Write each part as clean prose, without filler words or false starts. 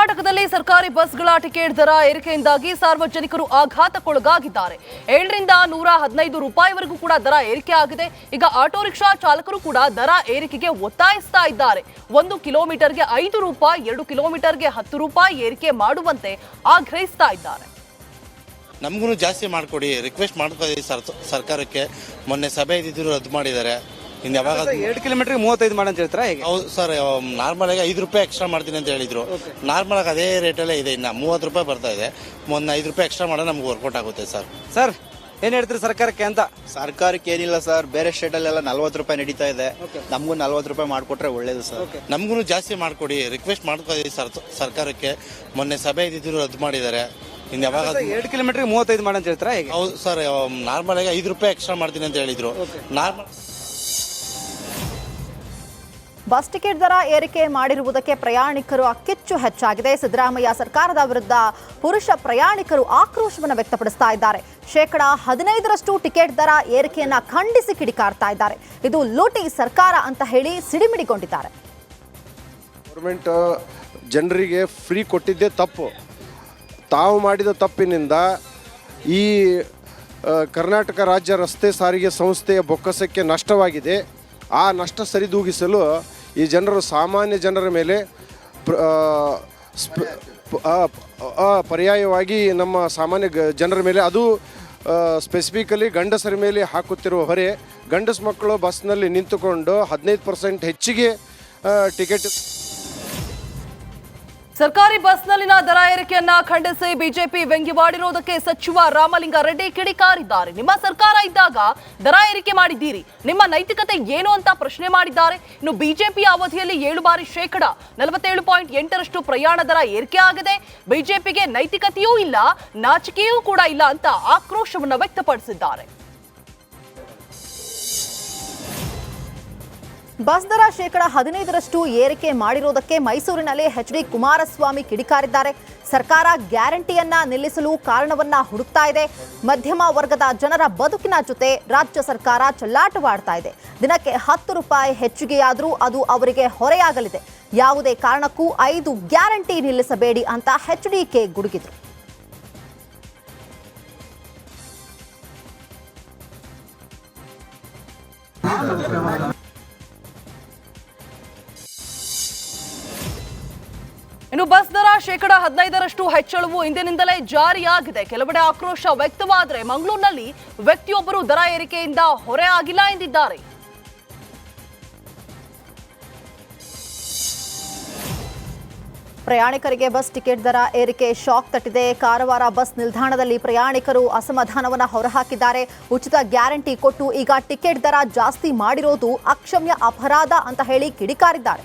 ಕರ್ನಾಟಕದಲ್ಲಿ ಸರ್ಕಾರಿ ಬಸ್ಗಳ ಟಿಕೆಟ್ ದರ ಏರಿಕೆಯಿಂದಾಗಿ ಸಾರ್ವಜನಿಕರು ಆಘಾತಕ್ಕೊಳಗಾಗಿದ್ದಾರೆ. 7ರಿಂದ 115 ರೂಪಾಯಿವರೆಗೂ ಕೂಡ ದರ ಏರಿಕೆ ಆಗಿದೆ. ಈಗ ಆಟೋ ರಿಕ್ಷಾ ಚಾಲಕರು ಕೂಡ ದರ ಏರಿಕೆಗೆ ಒತ್ತಾಯಿಸ್ತಾ ಇದ್ದಾರೆ. 1 ಕಿಲೋಮೀಟರ್ಗೆ 5 ರೂಪಾಯಿ, 2 ಕಿಲೋಮೀಟರ್ಗೆ 10 ರೂಪಾಯಿ ಏರಿಕೆ ಮಾಡುವಂತೆ ಆಗ್ರಹಿಸ್ತಾ ಇದ್ದಾರೆ. ನಮಗೂ ಜಾಸ್ತಿ ಮಾಡಿಕೊಡಿ, ರಿಕ್ವೆಸ್ಟ್ ಮಾಡ್ಕೋತೀವಿ ಸರ್ಕಾರಕ್ಕೆ. ಮೊನ್ನೆ ಸಭೆ ಇದ್ದಿದ್ರು ರದ್ದು ಮಾಡಿದ್ದಾರೆ. ಇನ್ನು ಯಾವಾಗ 2 ಕಿಲೋಮೀಟರ್ಗೆ 35 ಮಾಡಿ ಅಂತ ಹೇಳ್ತಾರಾ? ಹೇಗೆ? ಹೌದು ಸರ್, ನಾರ್ಮಲ್ ಆಗಿ 5 ರೂಪಾಯಿ ಎಕ್ಸ್ಟ್ರಾ ಮಾಡ್ತೀನಿ ಅಂತ ಹೇಳಿದ್ರು. ನಾರ್ಮಲ್ ಆಗಿ ಅದೇ ರೇಟಲ್ಲೇ ಇದೆ. ಇನ್ನು 30 ರೂಪಾಯಿ ಬರ್ತಾ ಇದೆ. ಮೊನ್ನೆ 5 ರೂಪಾಯಿ ಎಕ್ಸ್ಟ್ರಾ ಮಾಡೋದು ನಮ್ಗೆ ವರ್ಕೌಟ್ ಆಗುತ್ತೆ ಸರ್. ಸರ್ ಏನ್ ಹೇಳ್ತೀರಿ ಸರ್ಕಾರಕ್ಕೆ ಅಂತ? ಸರ್ಕಾರಕ್ಕೆ ಏನಿಲ್ಲ ಸರ್, ಬೇರೆ ಸ್ಟೇಟಲ್ಲೆಲ್ಲ 40 ರೂಪಾಯಿ ನಡೀತಾ ಇದೆ. ನಮಗೂ 40 ರೂಪಾಯಿ ಮಾಡಿಕೊಟ್ರೆ ಒಳ್ಳೇದು ಸರ್. ನಮಗೂ ಜಾಸ್ತಿ ಮಾಡಿಕೊಡಿ, ರಿಕ್ವೆಸ್ಟ್ ಮಾಡ್ಕೋತೀವಿ ಸರ್ಕಾರಕ್ಕೆ. ಮೊನ್ನೆ ಸಭೆ ಇದ್ದಿದ್ರು ರದ್ದು ಮಾಡಿದ್ದಾರೆ. ಇನ್ನು ಯಾವಾಗ 2 ಕಿಲೋಮೀಟರ್ಗೆ 35 ಮಾಡಿ ಅಂತ ಹೇಳ್ತಾರಾ? ಹೇಗೆ? ಹೌದು ಸರ್, ನಾರ್ಮಲ್ ಆಗಿ 5 ರೂಪಾಯಿ ಎಕ್ಸ್ಟ್ರಾ ಮಾಡ್ತೀನಿ ಅಂತ ಹೇಳಿದ್ರು. ನಾರ್ಮಲ್ ಬಸ್ ಟಿಕೆಟ್ ದರ ಏರಿಕೆ ಮಾಡಿರುವುದಕ್ಕೆ ಪ್ರಯಾಣಿಕರು ಕಿಚ್ಚು ಹೆಚ್ಚಾಗಿದೆ. ಸಿದ್ದರಾಮಯ್ಯ ಸರ್ಕಾರದ ವಿರುದ್ಧ ಪುರುಷ ಪ್ರಯಾಣಿಕರು ಆಕ್ರೋಶವನ್ನು ವ್ಯಕ್ತಪಡಿಸ್ತಾ ಇದ್ದಾರೆ. 15% ಟಿಕೆಟ್ ದರ ಏರಿಕೆಯನ್ನ ಖಂಡಿಸಿ ಕಿಡಿಕಾರ್ತಾ ಇದ್ದಾರೆ. ಇದು ಲೂಟಿ ಸರ್ಕಾರ ಅಂತ ಹೇಳಿ ಸಿಡಿಮಿಡಿಗೊಂಡಿದ್ದಾರೆ. ಗೌರ್ಮೆಂಟ್ ಜನರಿಗೆ ಫ್ರೀ ಕೊಟ್ಟಿದ್ದೇ ತಪ್ಪು. ತಾವು ಮಾಡಿದ ತಪ್ಪಿನಿಂದ ಈ ಕರ್ನಾಟಕ ರಾಜ್ಯ ರಸ್ತೆ ಸಾರಿಗೆ ಸಂಸ್ಥೆಯ ಬೊಕ್ಕಸಕ್ಕೆ ನಷ್ಟವಾಗಿದೆ. ಆ ನಷ್ಟ ಸರಿದೂಗಿಸಲು ಈ ಜನರು, ಸಾಮಾನ್ಯ ಜನರ ಮೇಲೆ ಪರ್ಯಾಯವಾಗಿ ನಮ್ಮ ಸಾಮಾನ್ಯ ಜನರ ಮೇಲೆ, ಅದು ಸ್ಪೆಸಿಫಿಕಲಿ ಗಂಡಸರ ಮೇಲೆ ಹಾಕುತ್ತಿರುವ ಹೊರೆ. ಗಂಡಸ ಮಕ್ಕಳು ಬಸ್ನಲ್ಲಿ ನಿಂತುಕೊಂಡು 15% ಹೆಚ್ಚಿಗೆ ಟಿಕೆಟ್. ಸರ್ಕಾರಿ ಬಸ್ನಲ್ಲಿನ ದರ ಏರಿಕೆಯನ್ನ ಖಂಡಿಸಿ ಬಿಜೆಪಿ ವ್ಯಂಗ್ಯವಾಡಿರುವುದಕ್ಕೆ ಸಚಿವ ರಾಮಲಿಂಗಾರೆಡ್ಡಿ ಕಿಡಿಕಾರಿದ್ದಾರೆ. ನಿಮ್ಮ ಸರ್ಕಾರ ಇದ್ದಾಗ ದರ ಏರಿಕೆ ಮಾಡಿದ್ದೀರಿ, ನಿಮ್ಮ ನೈತಿಕತೆ ಏನು ಅಂತ ಪ್ರಶ್ನೆ ಮಾಡಿದ್ದಾರೆ. ಇನ್ನು ಬಿಜೆಪಿ ಅವಧಿಯಲ್ಲಿ 7 ಬಾರಿ 47.8% ಪ್ರಯಾಣ ದರ ಏರಿಕೆ ಆಗಿದೆ. ಬಿಜೆಪಿಗೆ ನೈತಿಕತೆಯೂ ಇಲ್ಲ, ನಾಚಿಕೆಯೂ ಕೂಡ ಇಲ್ಲ ಅಂತ ಆಕ್ರೋಶವನ್ನು ವ್ಯಕ್ತಪಡಿಸಿದ್ದಾರೆ. ಬಸ್ ದರ 15% ಏರಿಕೆ ಮಾಡಿರುವುದಕ್ಕೆ ಮೈಸೂರಿನಲ್ಲಿ ಎಚ್.ಡಿ. ಕುಮಾರಸ್ವಾಮಿ ಕಿಡಿಕಾರಿದ್ದಾರೆ. ಸರ್ಕಾರ ಗ್ಯಾರಂಟಿಯನ್ನ ನಿಲ್ಲಿಸಲು ಕಾರಣವನ್ನ ಹುಡುಕ್ತಾ ಇದೆ. ಮಧ್ಯಮ ವರ್ಗದ ಜನರ ಬದುಕಿನ ಜೊತೆ ರಾಜ್ಯ ಸರ್ಕಾರ ಚೆಲ್ಲಾಟವಾಡ್ತಾ ಇದೆ. ದಿನಕ್ಕೆ 10 ರೂಪಾಯಿ ಹೆಚ್ಚಿಗೆಯಾದರೂ ಅದು ಅವರಿಗೆ ಹೊರೆಯಾಗಲಿದೆ. ಯಾವುದೇ ಕಾರಣಕ್ಕೂ 5 ಗ್ಯಾರಂಟಿ ನಿಲ್ಲಿಸಬೇಡಿ ಅಂತ ಎಚ್.ಡಿ.ಕೆ ಗುಡುಗಿದ್ರು. ಇನ್ನು ಬಸ್ ದರ 15% ಹೆಚ್ಚಳವು ಇಂದಿನಿಂದಲೇ ಜಾರಿಯಾಗಿದೆ. ಕೆಲವೆಡೆ ಆಕ್ರೋಶ ವ್ಯಕ್ತವಾದರೆ ಮಂಗಳೂರಿನಲ್ಲಿ ವ್ಯಕ್ತಿಯೊಬ್ಬರು ದರ ಏರಿಕೆಯಿಂದ ಹೊರೆ ಆಗಿಲ್ಲ ಎಂದಿದ್ದಾರೆ. ಪ್ರಯಾಣಿಕರಿಗೆ ಬಸ್ ಟಿಕೆಟ್ ದರ ಏರಿಕೆ ಶಾಕ್ ತಟ್ಟಿದೆ. ಕಾರವಾರ ಬಸ್ ನಿಲ್ದಾಣದಲ್ಲಿ ಪ್ರಯಾಣಿಕರು ಅಸಮಾಧಾನವನ್ನು ಹೊರಹಾಕಿದ್ದಾರೆ. ಉಚಿತ ಗ್ಯಾರಂಟಿ ಕೊಟ್ಟು ಈಗ ಟಿಕೆಟ್ ದರ ಜಾಸ್ತಿ ಮಾಡಿರೋದು ಅಕ್ಷಮ್ಯ ಅಪರಾಧ ಅಂತ ಹೇಳಿ ಕಿಡಿಕಾರಿದ್ದಾರೆ.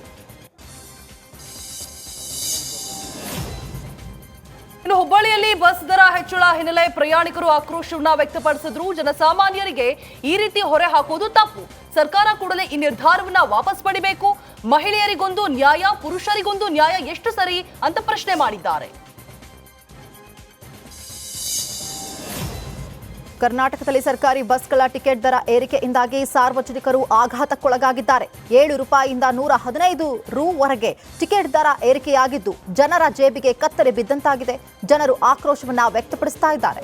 ಇನ್ನು ಹುಬ್ಬಳ್ಳಿಯಲ್ಲಿ ಬಸ್ ದರ ಹೆಚ್ಚಳ ಹಿನ್ನೆಲೆ ಪ್ರಯಾಣಿಕರು ಆಕ್ರೋಶವನ್ನ ವ್ಯಕ್ತಪಡಿಸಿದ್ರು. ಜನಸಾಮಾನ್ಯರಿಗೆ ಈ ರೀತಿ ಹೊರೆ ಹಾಕುವುದು ತಪ್ಪು. ಸರ್ಕಾರ ಕೂಡಲೇ ಈ ನಿರ್ಧಾರವನ್ನ ವಾಪಸ್ ಪಡಿಬೇಕು. ಮಹಿಳೆಯರಿಗೊಂದು ನ್ಯಾಯ, ಪುರುಷರಿಗೊಂದು ನ್ಯಾಯ ಎಷ್ಟು ಸರಿ ಅಂತ ಪ್ರಶ್ನೆ ಮಾಡಿದ್ದಾರೆ. ಕರ್ನಾಟಕದಲ್ಲಿ ಸರ್ಕಾರಿ ಬಸ್ಗಳ ಟಿಕೆಟ್ ದರ ಏರಿಕೆಯಿಂದಾಗಿ ಸಾರ್ವಜನಿಕರು ಆಘಾತಕ್ಕೊಳಗಾಗಿದ್ದಾರೆ. 7 ರೂಪಾಯಿಯಿಂದ 115 ರೂವರೆಗೆ ಟಿಕೆಟ್ ದರ ಏರಿಕೆಯಾಗಿದ್ದು ಜನರ ಜೇಬಿಗೆ ಕತ್ತರಿ ಬಿದ್ದಂತಾಗಿದೆ. ಜನರು ಆಕ್ರೋಶವನ್ನ ವ್ಯಕ್ತಪಡಿಸ್ತಾ ಇದ್ದಾರೆ.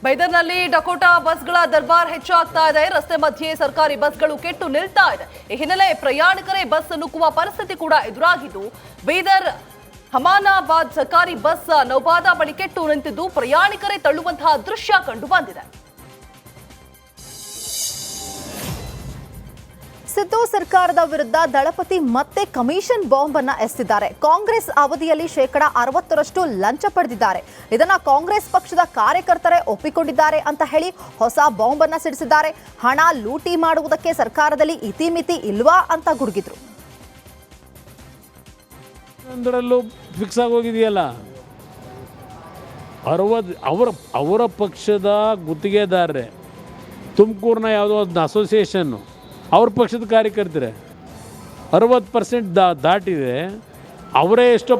ಬೈದರ್ನಲ್ಲಿ ಡಕೋಟಾ ಬಸ್ಗಳ ದರ್ಬಾರ್ ಹೆಚ್ಚಾಗ್ತಾ ಇದೆ. ರಸ್ತೆ ಮಧ್ಯೆ ಸರ್ಕಾರಿ ಬಸ್ಗಳು ಕೆಟ್ಟು ನಿಲ್ತಾ ಇದೆ. ಈ ಹಿನ್ನೆಲೆ ಪ್ರಯಾಣಿಕರೇ ಬಸ್ ನುಗ್ಗುವ ಪರಿಸ್ಥಿತಿ ಕೂಡ ಎದುರಾಗಿದ್ದು, ಬೀದರ್ ಹಮಾನಾಬಾದ್ ಸರ್ಕಾರಿ ಬಸ್ ನೌಬಾದ ಬಳಿ ಕೆಟ್ಟು ನಿಂತಿದ್ದು ಪ್ರಯಾಣಿಕರೇ ತಳ್ಳುವಂತಹ ದೃಶ್ಯ ಕಂಡು ಬಂದಿದೆ. ಸಿದ್ದು ಸರ್ಕಾರದ ವಿರುದ್ಧ ದಳಪತಿ ಮತ್ತೆ ಕಮಿಷನ್ ಬಾಂಬ್ ಅನ್ನ ಎಸೆದಿದ್ದಾರೆ. ಕಾಂಗ್ರೆಸ್ ಅವಧಿಯಲ್ಲಿ 60% ಲಂಚ ಪಡೆದಿದ್ದಾರೆ. ಇದನ್ನ ಕಾಂಗ್ರೆಸ್ ಪಕ್ಷದ ಕಾರ್ಯಕರ್ತರೇ ಒಪ್ಪಿಕೊಂಡಿದ್ದಾರೆ ಅಂತ ಹೇಳಿ ಹೊಸ ಬಾಂಬ್ ಅನ್ನ ಸಿಡಿಸಿದ್ದಾರೆ. ಹಣ ಲೂಟಿ ಮಾಡುವುದಕ್ಕೆ ಸರ್ಕಾರದಲ್ಲಿ ಇತಿಮಿತಿ ಇಲ್ವಾ ಅಂತ ಗುಡುಗಿದ್ರು. ಒಂದರಲ್ಲೂ ಫಿಕ್ಸ್ ಆಗೋಗಿದೆಯಲ್ಲ. 60 ಅವರ ಪಕ್ಷದ ಗುತ್ತಿಗೆದಾರರೇ, ತುಮಕೂರಿನ ಯಾವುದೋ ಒಂದು ಅಸೋಸಿಯೇಷನ್ನು ಅವ್ರ ಪಕ್ಷದ ಕಾರ್ಯಕರ್ತರೆ 60% ದಾಟಿದೆ. ಅವರೇ ಎಷ್ಟೋ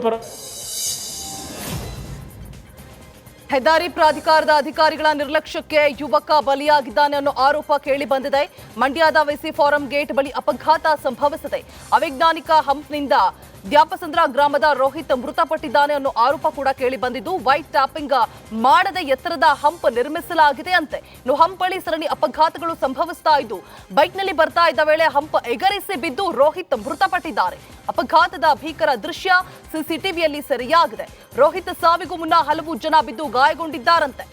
ಹೆದ್ದಾರಿ ಪ್ರಾಧಿಕಾರದ ಅಧಿಕಾರಿಗಳ ನಿರ್ಲಕ್ಷ್ಯಕ್ಕೆ ಯುವಕ ಬಲಿಯಾಗಿದ್ದಾನೆ ಅನ್ನೋ ಆರೋಪ ಕೇಳಿ ಬಂದಿದೆ. ಮಂಡ್ಯದ ವೆಸಿ ಫಾರಂ ಗೇಟ್ ಬಳಿ ಅಪಘಾತ ಸಂಭವಿಸಿದೆ. ಅವೈಜ್ಞಾನಿಕ ಹಂಪ್ನಿಂದ ದ್ಯಾಪಸಂದ್ರ ಗ್ರಾಮದ ರೋಹಿತ್ ಮೃತಪಟ್ಟಿದ್ದಾನೆ ಅನ್ನೋ ಆರೋಪ ಕೂಡ ಕೇಳಿ ಬಂದಿದ್ದು, ವೈಟ್ ಟ್ಯಾಪಿಂಗ್ ಮಾಡದೆ ಎತ್ತರದ ಹಂಪ್ ನಿರ್ಮಿಸಲಾಗಿದೆ ಅಂತೆ. ಇನ್ನು ಹಂಪ್ ಬಳಿ ಸರಣಿ ಅಪಘಾತಗಳು ಸಂಭವಿಸ್ತಾ ಇದ್ದು, ಬೈಕ್ನಲ್ಲಿ ಬರ್ತಾ ಇದ್ದ ವೇಳೆ ಹಂಪ್ ಎಗರಿಸಿ ಬಿದ್ದು ರೋಹಿತ್ ಮೃತಪಟ್ಟಿದ್ದಾರೆ. ಅಪಘಾತದ ಭೀಕರ ದೃಶ್ಯ ಸಿಸಿಟಿವಿಯಲ್ಲಿ ಸೆರೆಯಾಗಿದೆ. ರೋಹಿತ್ ಸಾವಿಗೂ ಮುನ್ನ ಹಲವು ಜನ ಬಿದ್ದು ಗಾಯಗೊಂಡಿದ್ದಾರಂತೆ.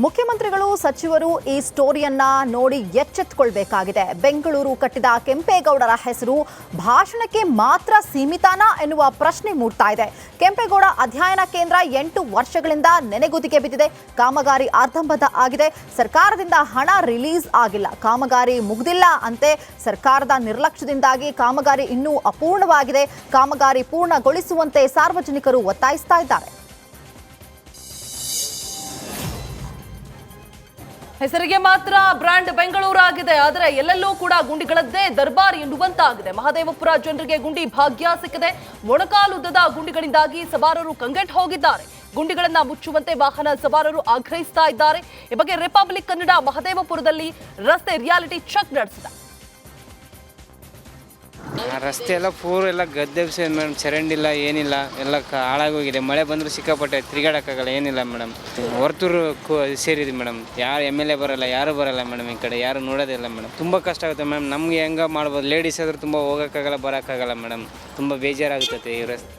ಮುಖ್ಯಮಂತ್ರಿಗಳು ಸಚಿವರು ಈ ಸ್ಟೋರಿಯನ್ನ ನೋಡಿ ಎಚ್ಚೆತ್ತುಕೊಳ್ಬೇಕಾಗಿದೆ. ಬೆಂಗಳೂರು ಕಟ್ಟಿದ ಕೆಂಪೇಗೌಡರ ಹೆಸರು ಭಾಷಣಕ್ಕೆ ಮಾತ್ರ ಸೀಮಿತಾನಾ ಎನ್ನುವ ಪ್ರಶ್ನೆ ಮೂಡ್ತಾ ಇದೆ. ಕೆಂಪೇಗೌಡ ಅಧ್ಯಯನ ಕೇಂದ್ರ 8 ವರ್ಷಗಳಿಂದ ನೆನೆಗುದಿಗೆ ಬಿದ್ದಿದೆ. ಕಾಮಗಾರಿ ಅರ್ಧಂಬರ್ಧ ಆಗಿದೆ. ಸರ್ಕಾರದಿಂದ ಹಣ ರಿಲೀಸ್ ಆಗಿಲ್ಲ. ಕಾಮಗಾರಿ ಮುಗ್ದಿಲ್ಲ ಅಂತೆ. ಸರ್ಕಾರದ ನಿರ್ಲಕ್ಷ್ಯದಿಂದಾಗಿ ಕಾಮಗಾರಿ ಇನ್ನೂ ಅಪೂರ್ಣವಾಗಿದೆ. ಕಾಮಗಾರಿ ಪೂರ್ಣಗೊಳಿಸುವಂತೆ ಸಾರ್ವಜನಿಕರು ಒತ್ತಾಯಿಸ್ತಾ ಇದ್ದಾರೆ. ಹೆಸರಿಗೆ ಮಾತ್ರ ಬ್ರ್ಯಾಂಡ್ ಬೆಂಗಳೂರು ಆಗಿದೆ, ಆದರೆ ಎಲ್ಲೆಲ್ಲೂ ಕೂಡ ಗುಂಡಿಗಳದ್ದೇ ದರ್ಬಾರ್ ಎನ್ನುವಂತಾಗಿದೆ. ಮಹದೇವಪುರ ಜನರಿಗೆ ಗುಂಡಿ ಭಾಗ್ಯ ಸಿಕ್ಕಿದೆ. ಮೊಣಕಾಲುದ್ದದ ಗುಂಡಿಗಳಿಂದಾಗಿ ಸವಾರರು ಕಂಗೆಟ್ಟು ಹೋಗಿದ್ದಾರೆ. ಗುಂಡಿಗಳನ್ನ ಮುಚ್ಚುವಂತೆ ವಾಹನ ಸವಾರರು ಆಗ್ರಹಿಸ್ತಾ ಇದ್ದಾರೆ. ಈ ಬಗ್ಗೆ ರಿಪಬ್ಲಿಕ್ ಕನ್ನಡ ಮಹದೇವಪುರದಲ್ಲಿ ರಸ್ತೆ ರಿಯಾಲಿಟಿ ಚೆಕ್ ನಡೆಸಿದೆ. ರಸ್ತೆ ಎಲ್ಲ ಪೂರ್ ಎಲ್ಲ ಗದ್ದೆಬ್ಸಿ ಮೇಡಮ್, ಚರಂಡಿ ಇಲ್ಲ, ಏನಿಲ್ಲ, ಎಲ್ಲ ಹಾಳಾಗೋಗಿದೆ. ಮಳೆ ಬಂದರೂ ಸಿಕ್ಕಾಪಟ್ಟೆ ತಿರುಗಾಡೋಕ್ಕಾಗಲ್ಲ, ಏನಿಲ್ಲ ಮೇಡಮ್. ಹೊರತೂರು ಸೇರಿದೆ ಮೇಡಮ್. ಯಾರು MLA ಬರಲ್ಲ, ಯಾರು ಬರಲ್ಲ ಮೇಡಮ್. ಈ ಕಡೆ ಯಾರು ನೋಡೋದಿಲ್ಲ ಮೇಡಮ್. ತುಂಬ ಕಷ್ಟ ಆಗುತ್ತೆ ಮೇಡಮ್. ನಮಗೆ ಹೆಂಗೆ ಮಾಡ್ಬೋದು, ಲೇಡೀಸ್ ಆದರೂ ತುಂಬ ಹೋಗೋಕ್ಕಾಗಲ್ಲ, ಬರೋಕ್ಕಾಗಲ್ಲ ಮೇಡಮ್. ತುಂಬ ಬೇಜಾರಾಗುತ್ತದೆ ಈ ರಸ್ತೆ.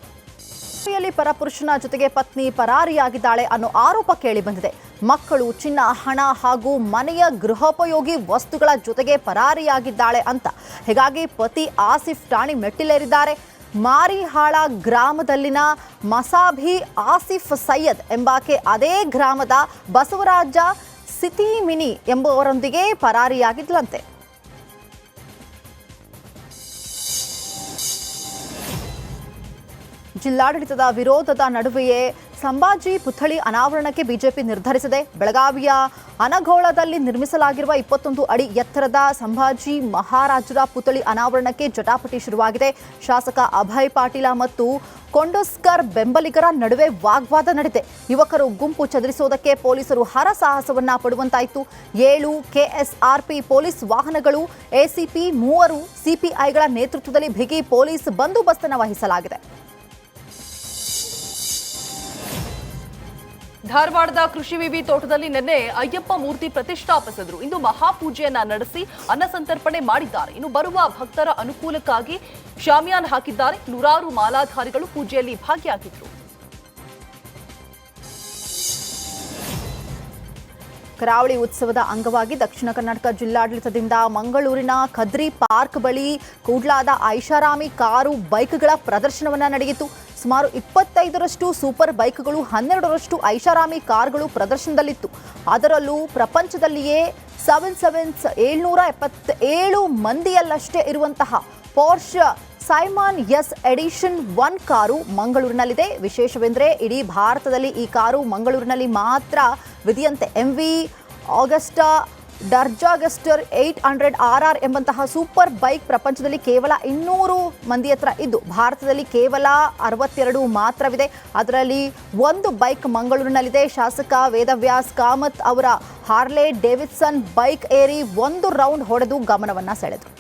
ಪರಪುರುಷನ ಜೊತೆಗೆ ಪತ್ನಿ ಪರಾರಿಯಾಗಿದ್ದಾಳೆ ಅನ್ನೋ ಆರೋಪ ಕೇಳಿ ಬಂದಿದೆ. ಮಕ್ಕಳು, ಚಿನ್ನ, ಹಣ ಹಾಗೂ ಮನೆಯ ಗೃಹೋಪಯೋಗಿ ವಸ್ತುಗಳ ಜೊತೆಗೆ ಪರಾರಿಯಾಗಿದ್ದಾಳೆ ಅಂತ. ಹೀಗಾಗಿ ಪತಿ ಆಸಿಫ್ ಠಾಣೆ ಮೆಟ್ಟಿಲೇರಿದ್ದಾರೆ. ಮಾರಿಹಾಳ ಗ್ರಾಮದಲ್ಲಿನ ಮಸಾಭಿ ಆಸಿಫ್ ಸೈಯದ್ ಎಂಬಾಕೆ ಅದೇ ಗ್ರಾಮದ ಬಸವರಾಜ ಸಿತಿಮಿನಿ ಎಂಬುವರೊಂದಿಗೆ ಪರಾರಿಯಾಗಿದ್ಲಂತೆ. ಜಿಲ್ಲಾಡಳಿತದ ವಿರೋಧದ ನಡುವೆಯೇ ಸಂಭಾಜಿ ಪುತ್ಥಳಿ ಅನಾವರಣಕ್ಕೆ ಬಿಜೆಪಿ ನಿರ್ಧರಿಸಿದೆ. ಬೆಳಗಾವಿಯ ಅನಗೋಳದಲ್ಲಿ ನಿರ್ಮಿಸಲಾಗಿರುವ 21 ಅಡಿ ಎತ್ತರದ ಸಂಭಾಜಿ ಮಹಾರಾಜರ ಪುತ್ಥಳಿ ಅನಾವರಣಕ್ಕೆ ಜಟಾಪಟಿ ಶುರುವಾಗಿದೆ. ಶಾಸಕ ಅಭಯ್ ಪಾಟೀಲ ಮತ್ತು ಕೊಂಡೋಸ್ಕರ್ ಬೆಂಬಲಿಗರ ನಡುವೆ ವಾಗ್ವಾದ ನಡೆದಿದೆ. ಯುವಕರು ಗುಂಪು ಚದುರಿಸುವುದಕ್ಕೆ ಪೊಲೀಸರು ಹರಸಾಹಸವನ್ನ ಪಡುವಂತಾಯಿತು. 7 KSRP ಪೊಲೀಸ್ ವಾಹನಗಳು, ACP 3 CPIಗಳ ನೇತೃತ್ವದಲ್ಲಿ ಬಿಗಿ ಪೊಲೀಸ್ ಬಂದೋಬಸ್ತನ್ನು ವಹಿಸಲಾಗಿದೆ. ಧಾರವಾಡದ ಕೃಷಿ ವಿವಿ ತೋಟದಲ್ಲಿ ನಿನ್ನೆ ಅಯ್ಯಪ್ಪ ಮೂರ್ತಿ ಪ್ರತಿಷ್ಠಾಪಿಸಿದ್ರು. ಇಂದು ಮಹಾಪೂಜೆಯನ್ನ ನಡೆಸಿ ಅನ್ನ ಸಂತರ್ಪಣೆ ಮಾಡಿದ್ದಾರೆ. ಇನ್ನು ಬರುವ ಭಕ್ತರ ಅನುಕೂಲಕ್ಕಾಗಿ ಶಾಮಿಯಾನ ಹಾಕಿದ್ದಾರೆ. ನೂರಾರು ಮಾಲಾಧಾರಿಗಳು ಪೂಜೆಯಲ್ಲಿ ಭಾಗಿಯಾಗಿದ್ರು. ಕರಾವಳಿ ಉತ್ಸವದ ಅಂಗವಾಗಿ ದಕ್ಷಿಣ ಕರ್ನಾಟಕ ಜಿಲ್ಲಾಡಳಿತದಿಂದ ಮಂಗಳೂರಿನ ಖದ್ರಿ ಪಾರ್ಕ್ ಬಳಿ ಕೂಡ್ಲಾದ ಐಷಾರಾಮಿ ಕಾರು ಬೈಕ್ಗಳ ಪ್ರದರ್ಶನವನ್ನ ನಡೆಯಿತು. ಸುಮಾರು 25ರಷ್ಟು ಸೂಪರ್ ಬೈಕ್ಗಳು, 12ರಷ್ಟು ಐಷಾರಾಮಿ ಕಾರ್ಗಳು ಪ್ರದರ್ಶನದಲ್ಲಿತ್ತು. ಅದರಲ್ಲೂ ಪ್ರಪಂಚದಲ್ಲಿಯೇ 777 ಮಂದಿಯಲ್ಲಷ್ಟೇ ಇರುವಂತಹ ಪೋರ್ಷ್ ಸೈಮಾನ್ ಎಸ್ ಎಡಿಷನ್ 1 ಕಾರು ಮಂಗಳೂರಿನಲ್ಲಿದೆ. ವಿಶೇಷವೆಂದರೆ ಇಡೀ ಭಾರತದಲ್ಲಿ ಈ ಕಾರು ಮಂಗಳೂರಿನಲ್ಲಿ ಮಾತ್ರ ವಿಧಿಯಂತೆ. MV ಆಗಸ್ಟಾ ಡರ್ಜಾಗಸ್ಟರ್ 800 RR ಎಂಬಂತಹ ಸೂಪರ್ ಬೈಕ್ ಪ್ರಪಂಚದಲ್ಲಿ ಕೇವಲ 200 ಮಂದಿ ಹತ್ರ ಇದ್ದು ಭಾರತದಲ್ಲಿ ಕೇವಲ 62 ಮಾತ್ರವಿದೆ. ಅದರಲ್ಲಿ 1 ಬೈಕ್ ಮಂಗಳೂರಿನಲ್ಲಿದೆ. ಶಾಸಕ ವೇದವ್ಯಾಸ್ ಕಾಮತ್ ಅವರ ಹಾರ್ಲೆ ಡೇವಿಡ್ಸನ್ ಬೈಕ್ ಏರಿ 1 ರೌಂಡ್ ಹೊಡೆದು ಗಮನವನ್ನು ಸೆಳೆದರು.